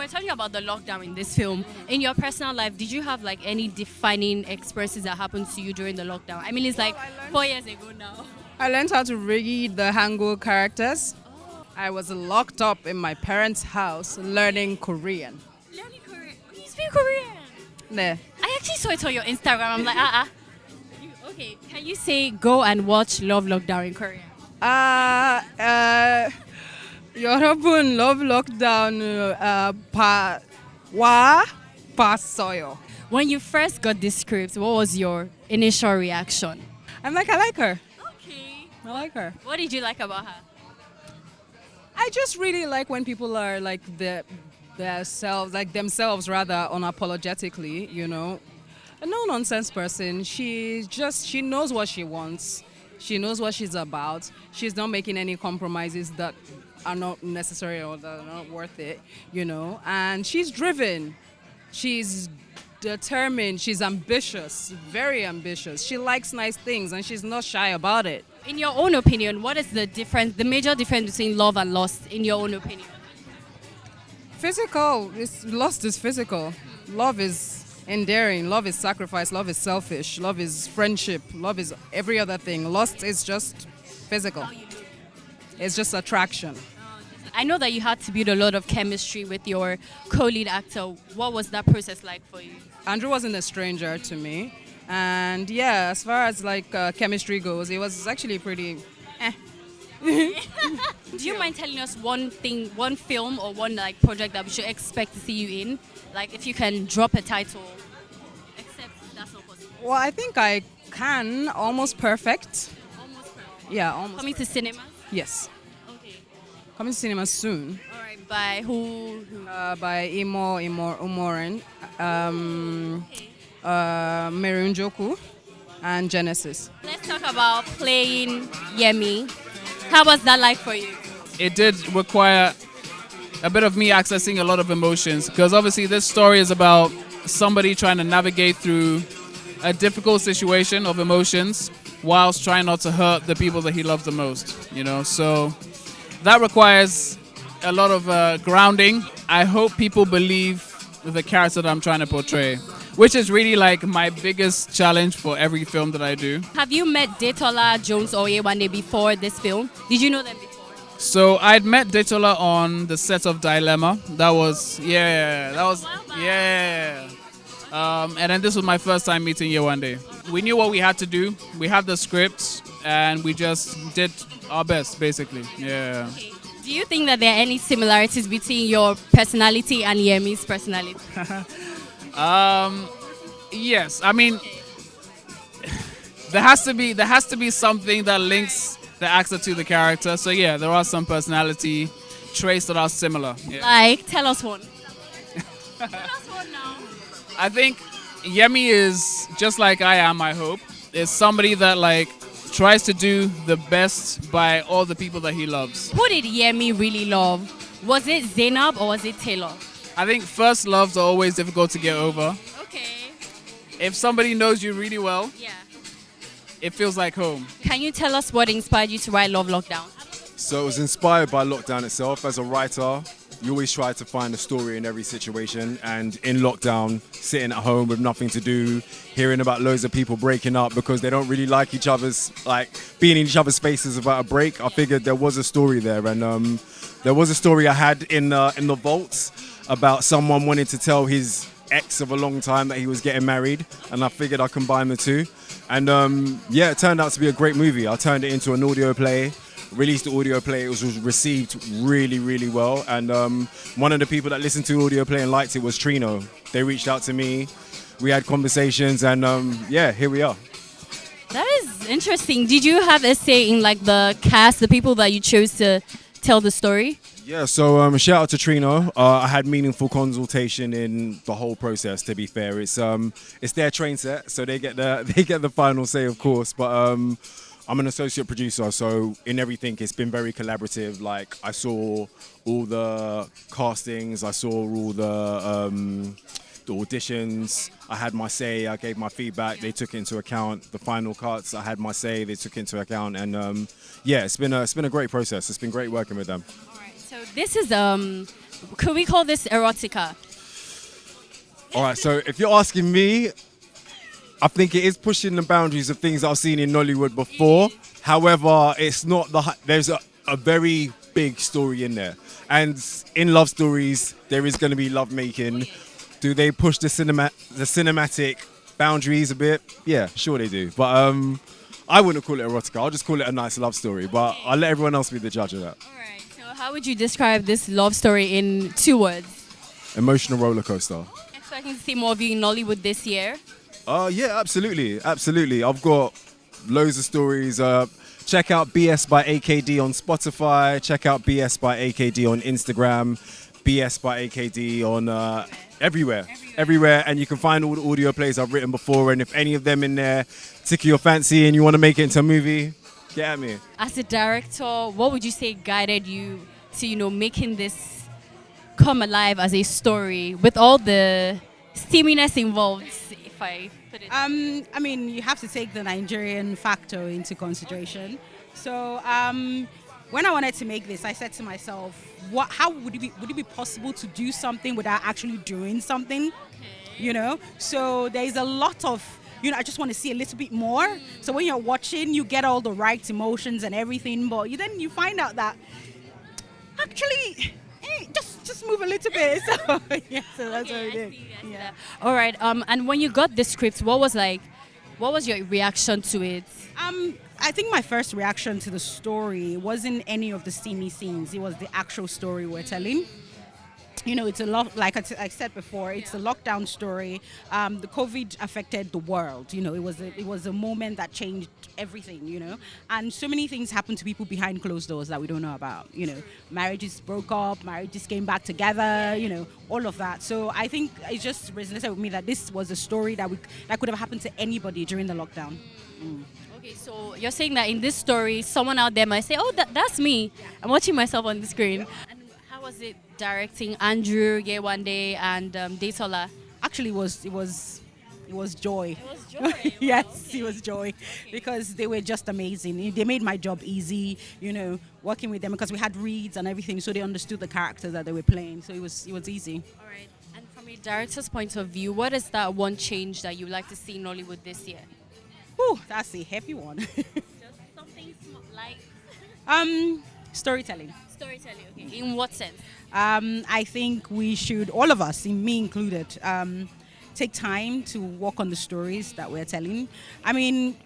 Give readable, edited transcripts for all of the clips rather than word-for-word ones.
we're talking about the lockdown in this film. In your personal life, did you have like any defining experiences that happened to you during the lockdown? I mean, it's like 4 years ago now. I learned how to read the Hangul characters. I was locked up in my parents' house learning Korean. Learning Korean. You speak Korean? Nah. I actually saw it on your Instagram. I'm like, Okay, can you say go and watch Love Lockdown in Korean? 여러분 love lockdown 봤어요. When you first got this script, what was your initial reaction? I'm like, I like her. Okay. I like her. What did you like about her? I just really like when people are like themselves rather unapologetically, you know. A no-nonsense person. She knows what she wants. She knows what she's about. She's not making any compromises that are not necessary or that are not worth it, you know. And she's driven. She's determined. She's ambitious, very ambitious. She likes nice things and she's not shy about it. In your own opinion, what is the difference, the major difference between love and lust, in your own opinion? Physical. Lust is physical. Love is endearing. Love is sacrifice. Love is selfish. Love is friendship. Love is every other thing. Lust is just physical. It's just attraction. I know that you had to build a lot of chemistry with your co-lead actor. What was that process like for you? Andrew wasn't a stranger to me. And yeah, as far as like chemistry goes, it was actually pretty Do you mind telling us one film or one like project that we should expect to see you in? Like if you can drop a title, except that's not possible. Well, I think I can. Almost Perfect. Almost perfect. Yeah, almost. Coming to cinema? Yes. Okay. Coming to cinema soon. All right. By who? By Umoren, Merunjoku, and Genesis. Let's talk about playing Yemi. How was that like for you? It did require a bit of me accessing a lot of emotions because obviously this story is about somebody trying to navigate through a difficult situation of emotions whilst trying not to hurt the people that he loves the most, you know. So that requires a lot of grounding. I hope people believe the character that I'm trying to portray, which is really like my biggest challenge for every film that I do. Have you met Detola, Jones, or Yewande before this film? Did you know them before? So I'd met Detola on the set of Dilemma. That was. And then this was my first time meeting Yewande. We knew what we had to do. We had the script, and we just did our best, basically. Yeah. Okay. Do you think that there are any similarities between your personality and Yemi's personality? Yes. I mean, there has to be something that links the actor to the character. So yeah, there are some personality traits that are similar. Yeah. Like, tell us one. Tell us one now. I think Yemi is just like I am, I hope. Is somebody that like tries to do the best by all the people that he loves. Who did Yemi really love? Was it Zainab or was it Taylor? I think first loves are always difficult to get over. Okay. If somebody knows you really well, Yeah. it feels like home. Can you tell us what inspired you to write Love Lockdown? So it was inspired by lockdown itself. As a writer, you always try to find a story in every situation, and in lockdown, sitting at home with nothing to do, hearing about loads of people breaking up because they don't really like each other's, like being in each other's faces about a break, I figured there was a story there. And there was a story I had in the vaults about someone wanting to tell his ex of a long time that he was getting married, and I figured I'd combine the two. And yeah, it turned out to be a great movie. I turned it into an audio play, released the audio play. It was received really, really well. And one of the people that listened to the audio play and liked it was Trino. They reached out to me. We had conversations, and yeah, here we are. That is interesting. Did you have a say in like the cast, the people that you chose to tell the story? Yeah, so shout out to Trino. I had meaningful consultation in the whole process. To be fair, it's their train set, so they get the final say, of course. But I'm an associate producer, so in everything it's been very collaborative. Like I saw all the castings, I saw all the auditions. I had my say. I gave my feedback. They took it into account. The final cuts, I had my say. They took it into account, and yeah, it's been a great process. It's been great working with them. So this is Could we call this erotica? All right, so if you're asking me, I think it is pushing the boundaries of things I've seen in Nollywood before. However, it's not there's a very big story in there. And in love stories, there is going to be love making. Do they push the cinematic boundaries a bit? Yeah, sure they do. But I wouldn't call it erotica. I'll just call it a nice love story. But I'll let everyone else be the judge of that. All right. So how would you describe this love story in 2 words? Emotional roller coaster. Expecting to see more of you in Nollywood this year? Yeah, absolutely. I've got loads of stories. Check out BS by AKD on Spotify. Check out BS by AKD on Instagram. BS by AKD on everywhere. And you can find all the audio plays I've written before. And if any of them in there tickle your fancy and you want to make it into a movie, get at me. As a director, what would you say guided you to, making this come alive as a story with all the steaminess involved, if I put it? I mean, you have to take the Nigerian factor into consideration. So when I wanted to make this, I said to myself, how would it be possible to do something without actually doing something? Okay. So there's a lot of, I just want to see a little bit more. So when you're watching, you get all the right emotions and everything, but then you find out that actually, just move a little bit. So so that's what we did. Yeah. All right. And when you got the script, what was your reaction to it? I think my first reaction to the story wasn't any of the steamy scenes. It was the actual story we're telling. It's a lot, like I said before, it's a lockdown story. The COVID affected the world. It was a moment that changed everything. And so many things happened to people behind closed doors that we don't know about. Marriages broke up, marriages came back together. All of that. So I think it just resonated with me that this was a story that could have happened to anybody during the lockdown. Okay, so you're saying that in this story, someone out there might say, "Oh, that's me." Yeah. I'm watching myself on the screen. And how was it directing Andrew, Yewande, and Detola? Actually, it was joy. It was joy. Yes, okay. It was joy because they were just amazing. They made my job easy. Working with them because we had reads and everything, so they understood the characters that they were playing. So it was easy. All right. And from a director's point of view, what is that one change that you'd like to see in Nollywood this year? Ooh, that's a heavy one. Just something like storytelling. Storytelling. Okay. In what sense? I think we should, all of us, me included, take time to work on the stories that we're telling. I mean,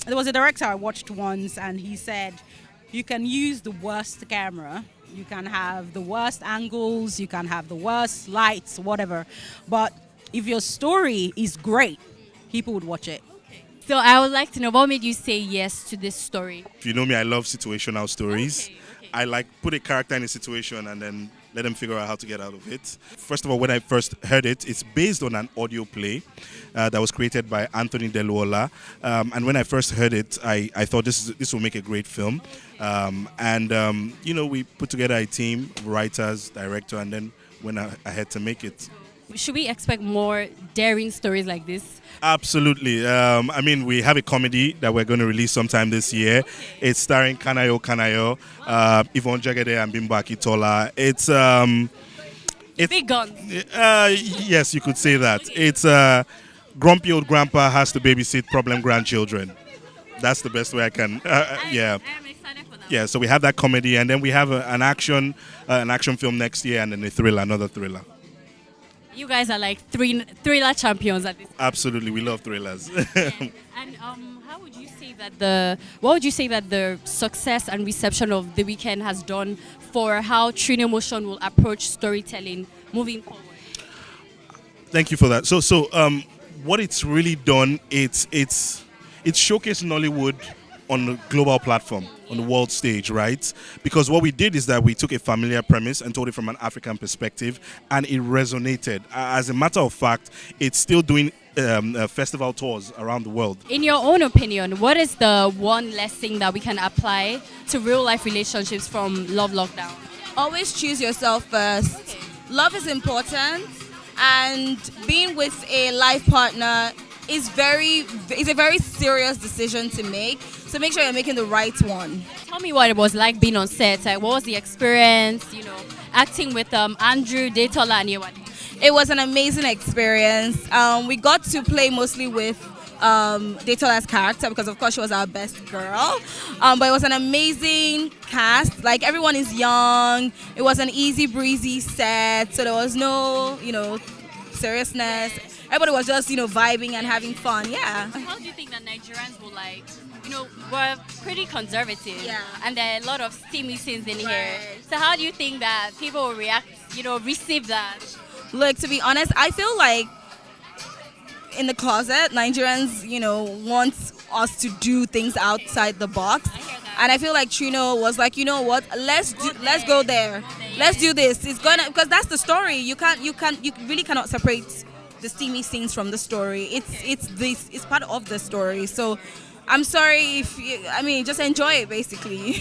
there was a director I watched once, and he said, you can use the worst camera, you can have the worst angles, you can have the worst lights, whatever, but if your story is great, people would watch it. So I would like to know, what made you say yes to this story? If you know me, I love situational stories. Okay. I put a character in a situation and then let them figure out how to get out of it. First of all, when I first heard it, it's based on an audio play that was created by Anthony Deluola. And when I first heard it, I thought this will make a great film. We put together a team of writers, director, and then went ahead to make it. Should we expect more daring stories like this? Absolutely. We have a comedy that we're going to release sometime this year. It's starring Kanayo O, Yvonne Jagede and Bimbo Akitola. It's big guns. Yes, you could say that. It's grumpy old grandpa has to babysit problem grandchildren. That's the best way I can. Yeah. I'm excited for that. Yeah. So we have that comedy, and then we have an action film next year, and then another thriller. You guys are like thriller champions at this point. Absolutely, we love thrillers. And what would you say that the success and reception of The Weeknd has done for how Trino Motion will approach storytelling moving forward? Thank you for that. So what it's really done, it's showcased Nollywood on a global platform, on the world stage, right? Because what we did is that we took a familiar premise and told it from an African perspective, and it resonated. As a matter of fact, it's still doing festival tours around the world. In your own opinion, what is the one lesson that we can apply to real life relationships from Love Lockdown? Always choose yourself first. Okay. Love is important, and being with a life partner is a very serious decision to make. So make sure you're making the right one. Tell me what it was like being on set. Like, what was the experience? You know, acting with Andrew, Detola, and Yewande. It was an amazing experience. We got to play mostly with Detola's character because, of course, she was our best girl. But it was an amazing cast. Like, everyone is young. It was an easy breezy set, so there was no, seriousness. Everybody was just, vibing and having fun. Yeah. How do you think that Nigerians will like? We're pretty conservative, Yeah. and there are a lot of steamy scenes in here. Right. So how do you think that people will react? Receive that. Look, to be honest, I feel like in the closet, Nigerians, want us to do things outside the box. I hear that. And I feel like Trino was like, you know what? Let's go there. Let's do this. It's gonna, because that's the story. You really cannot separate the steamy scenes from the story. It's part of the story. So I'm sorry just enjoy it basically.